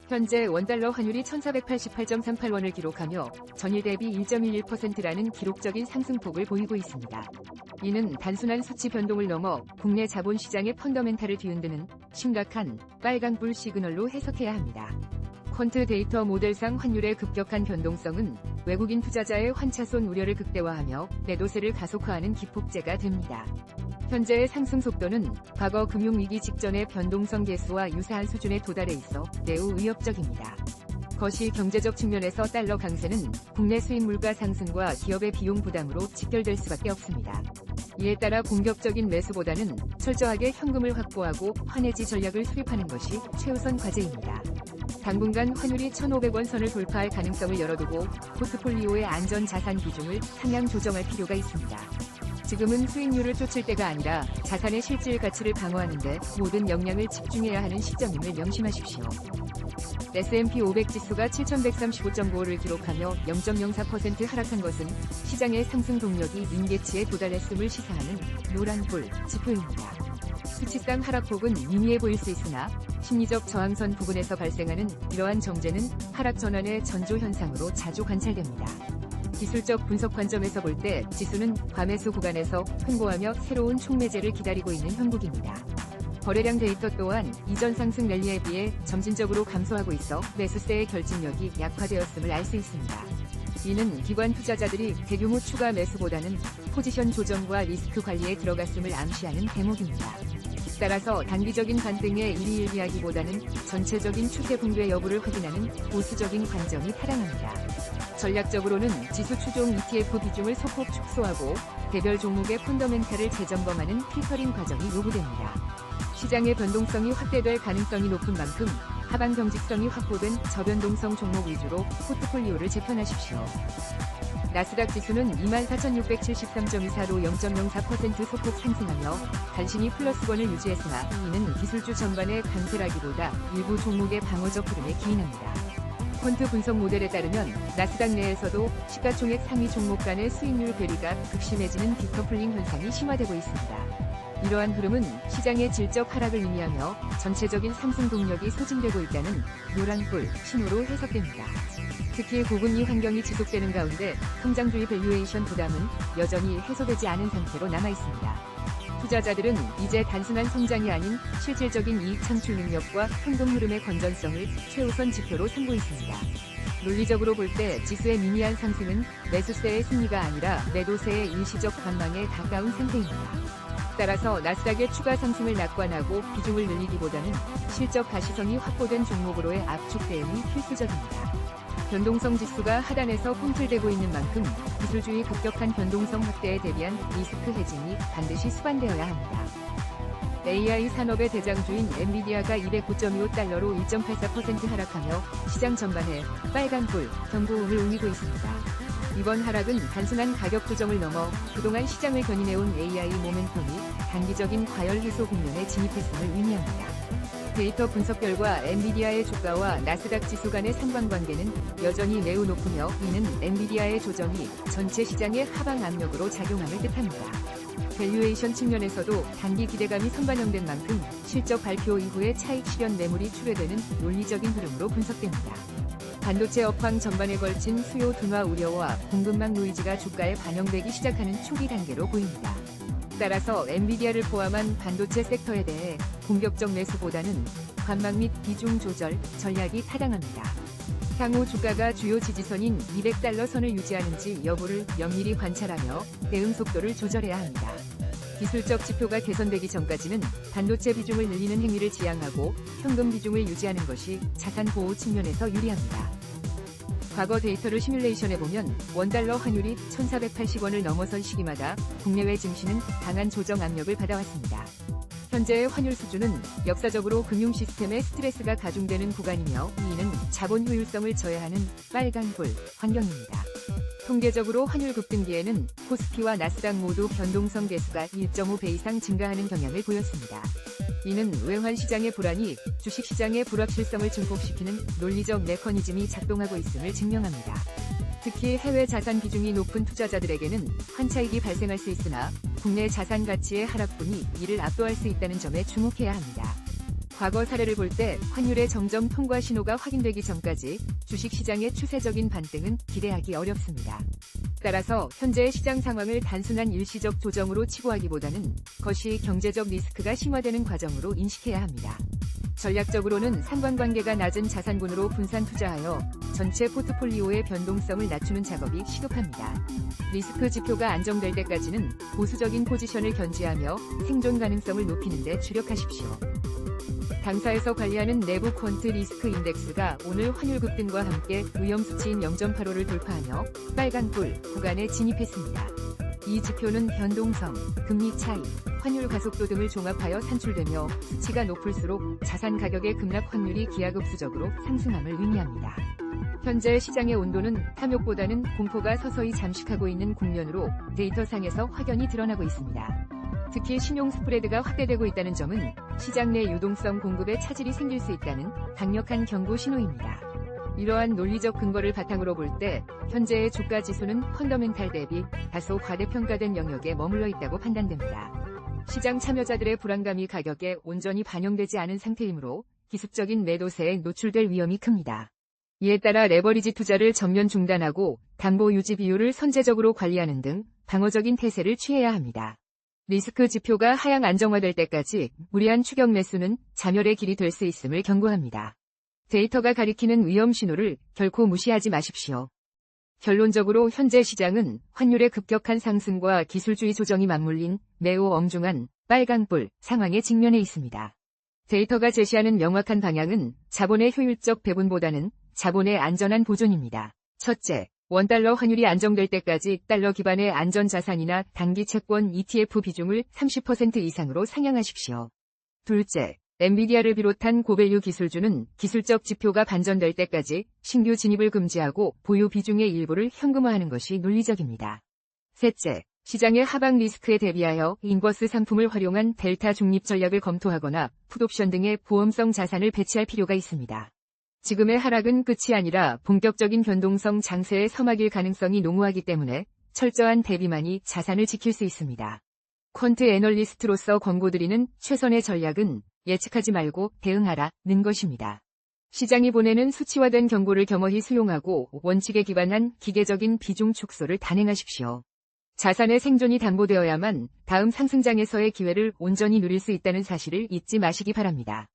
현재 원달러 환율이 1488.38원을 기록하며 전일 대비 1.11%라는 기록적인 상승폭을 보이고 있습니다. 이는 단순한 수치 변동을 넘어 국내 자본시장의 펀더멘탈을 뒤흔드는 심각한 빨간불 시그널로 해석해야 합니다. 퀀트 데이터 모델상 환율의 급격한 변동성은 외국인 투자자의 환차손 우려를 극대화하며 매도세를 가속화하는 기폭제가 됩니다. 현재의 상승 속도는 과거 금융위기 직전의 변동성 계수와 유사한 수준에 도달해 있어 매우 위협적입니다. 거시 경제적 측면에서 달러 강세는 국내 수입 물가 상승과 기업의 비용 부담으로 직결될 수밖에 없습니다. 이에 따라 공격적인 매수보다는 철저하게 현금을 확보하고 환해지 전략을 수립하는 것이 최우선 과제입니다. 당분간 환율이 1,500원 선을 돌파할 가능성을 열어두고 포트폴리오의 안전 자산 비중을 상향 조정할 필요가 있습니다. 지금은 수익률을 쫓을 때가 아니라 자산의 실질 가치를 방어하는 데 모든 역량을 집중해야 하는 시점임을 명심하십시오. S&P 500 지수가 7,135.95를 기록하며 0.04% 하락한 것은 시장의 상승 동력이臨계치에 도달했음을 시사하는 노란불 지표입니다. 수치상 하락폭은 미미해 보일 수 있으나 심리적 저항선 부근에서 발생하는 이러한 정제는 하락 전환의 전조 현상으로 자주 관찰됩니다. 기술적 분석 관점에서 볼 때 지수는 과매수 구간에서 횡보하며 새로운 촉매제를 기다리고 있는 형국입니다. 거래량 데이터 또한 이전 상승 랠리에 비해 점진적으로 감소하고 있어 매수세의 결집력이 약화되었음을 알 수 있습니다. 이는 기관 투자자들이 대규모 추가 매수보다는 포지션 조정과 리스크 관리에 들어갔음을 암시하는 대목입니다. 따라서 단기적인 반등에 일희일비하기보다는 전체적인 추세 붕괴 여부를 확인하는 보수적인 관점이 타당합니다. 전략적으로는 지수 추종 ETF 비중을 소폭 축소하고 개별 종목의 펀더멘탈을 재점검하는 필터링 과정이 요구됩니다. 시장의 변동성이 확대될 가능성이 높은 만큼 하방 경직성이 확보된 저변동성 종목 위주로 포트폴리오를 재편하십시오. 나스닥 지수는 24,673.24로 0.04% 소폭 상승하며 간신히 플러스권을 유지했으나 이는 기술주 전반의 강세라기보다 일부 종목의 방어적 흐름에 기인합니다. 퀀트 분석 모델에 따르면 나스닥 내에서도 시가총액 상위 종목 간의 수익률 괴리가 극심해지는 디커플링 현상이 심화되고 있습니다. 이러한 흐름은 시장의 질적 하락을 의미하며 전체적인 상승 동력이 소진되고 있다는 노란불 신호로 해석됩니다. 특히 고금리 환경이 지속되는 가운데 성장주의 밸류에이션 부담은 여전히 해소되지 않은 상태로 남아있습니다. 투자자들은 이제 단순한 성장이 아닌 실질적인 이익 창출 능력과 현금 흐름의 건전성을 최우선 지표로 삼고 있습니다. 논리적으로 볼 때 지수의 미미한 상승은 매수세의 승리가 아니라 매도세의 일시적 관망에 가까운 상태입니다. 따라서 나스닥의 추가 상승을 낙관하고 비중을 늘리기보다는 실적 가시성이 확보된 종목으로의 압축 대응이 필수적입니다. 변동성 지수가 하단에서 꿈틀대고 있는 만큼 기술주의 급격한 변동성 확대에 대비한 리스크 해징이 반드시 수반되어야 합니다. AI 산업의 대장주인 엔비디아가 209.25달러로 1.84% 하락하며 시장 전반에 빨간불 경고음을 울리고 있습니다. 이번 하락은 단순한 가격 조정을 넘어 그동안 시장을 견인해온 AI 모멘텀이 단기적인 과열 해소 국면에 진입했음을 의미합니다. 데이터 분석 결과 엔비디아의 주가와 나스닥 지수 간의 상관관계는 여전히 매우 높으며 이는 엔비디아의 조정이 전체 시장의 하방 압력으로 작용함을 뜻합니다. 밸류에이션 측면에서도 단기 기대감이 선반영된 만큼 실적 발표 이후에 차익 실현 매물이 출회되는 논리적인 흐름으로 분석됩니다. 반도체 업황 전반에 걸친 수요 둔화 우려와 공급망 노이즈가 주가에 반영되기 시작하는 초기 단계로 보입니다. 따라서 엔비디아를 포함한 반도체 섹터에 대해 공격적 매수보다는 관망 및 비중 조절 전략이 타당합니다. 향후 주가가 주요 지지선인 200달러 선을 유지하는지 여부를 면밀히 관찰하며 대응 속도를 조절해야 합니다. 기술적 지표가 개선되기 전까지는 반도체 비중을 늘리는 행위를 지양하고 현금 비중을 유지하는 것이 자산 보호 측면에서 유리합니다. 과거 데이터를 시뮬레이션해보면 원달러 환율이 1,480원을 넘어선 시기마다 국내외 증시는 강한 조정 압력을 받아왔습니다. 현재의 환율 수준은 역사적으로 금융 시스템에 스트레스가 가중되는 구간이며 이는 자본 효율성을 저해하는 빨간불 환경입니다. 통계적으로 환율 급등기에는 코스피와 나스닥 모두 변동성 계수가 1.5배 이상 증가하는 경향을 보였습니다. 이는 외환 시장의 불안이 주식 시장의 불확실성을 증폭시키는 논리적 메커니즘이 작동하고 있음을 증명합니다. 특히 해외 자산 비중이 높은 투자자들에게는 환차익이 발생할 수 있으나 국내 자산 가치의 하락분이 이를 압도할 수 있다는 점에 주목해야 합니다. 과거 사례를 볼 때 환율의 정점 통과 신호가 확인되기 전까지 주식시장의 추세적인 반등은 기대하기 어렵습니다. 따라서 현재의 시장 상황을 단순한 일시적 조정으로 치부하기보다는 거시 경제적 리스크가 심화되는 과정으로 인식해야 합니다. 전략적으로는 상관관계가 낮은 자산군으로 분산 투자하여 전체 포트폴리오의 변동성을 낮추는 작업이 시급합니다. 리스크 지표가 안정될 때까지는 보수적인 포지션을 견지하며 생존 가능성을 높이는 데 주력하십시오. 당사에서 관리하는 내부 퀀트 리스크 인덱스가 오늘 환율 급등과 함께 위험 수치인 0.85를 돌파하며 빨간불 구간에 진입했습니다. 이 지표는 변동성, 금리 차이, 환율 가속도 등을 종합하여 산출되며 수치가 높을수록 자산 가격의 급락 확률이 기하급수적으로 상승함을 의미합니다. 현재 시장의 온도는 탐욕보다는 공포가 서서히 잠식하고 있는 국면으로 데이터상에서 확연히 드러나고 있습니다. 특히 신용 스프레드가 확대되고 있다는 점은 시장 내 유동성 공급에 차질이 생길 수 있다는 강력한 경고 신호입니다. 이러한 논리적 근거를 바탕으로 볼 때 현재의 주가 지수는 펀더멘탈 대비 다소 과대평가된 영역에 머물러 있다고 판단됩니다. 시장 참여자들의 불안감이 가격에 온전히 반영되지 않은 상태이므로 기습적인 매도세에 노출될 위험이 큽니다. 이에 따라 레버리지 투자를 전면 중단하고 담보 유지 비율을 선제적으로 관리하는 등 방어적인 태세를 취해야 합니다. 리스크 지표가 하향 안정화될 때까지 무리한 추격 매수는 자멸의 길이 될 수 있음을 경고합니다. 데이터가 가리키는 위험 신호를 결코 무시하지 마십시오. 결론적으로 현재 시장은 환율의 급격한 상승과 기술주의 조정이 맞물린 매우 엄중한 빨간불 상황에 직면해 있습니다. 데이터가 제시하는 명확한 방향은 자본의 효율적 배분보다는 자본의 안전한 보존입니다. 첫째, 원달러 환율이 안정될 때까지 달러 기반의 안전자산이나 단기 채권 ETF 비중을 30% 이상으로 상향하십시오. 둘째, 엔비디아를 비롯한 고밸류 기술주는 기술적 지표가 반전될 때까지 신규 진입을 금지하고 보유 비중의 일부를 현금화하는 것이 논리적입니다. 셋째, 시장의 하방 리스크에 대비하여 인버스 상품을 활용한 델타 중립 전략을 검토하거나 풋옵션 등의 보험성 자산을 배치할 필요가 있습니다. 지금의 하락은 끝이 아니라 본격적인 변동성 장세의 서막일 가능성이 농후하기 때문에 철저한 대비만이 자산을 지킬 수 있습니다. 퀀트 애널리스트로서 권고드리는 최선의 전략은 예측하지 말고 대응하라는 것입니다. 시장이 보내는 수치화된 경고를 겸허히 수용하고 원칙에 기반한 기계적인 비중 축소를 단행하십시오. 자산의 생존이 담보되어야만 다음 상승장에서의 기회를 온전히 누릴 수 있다는 사실을 잊지 마시기 바랍니다.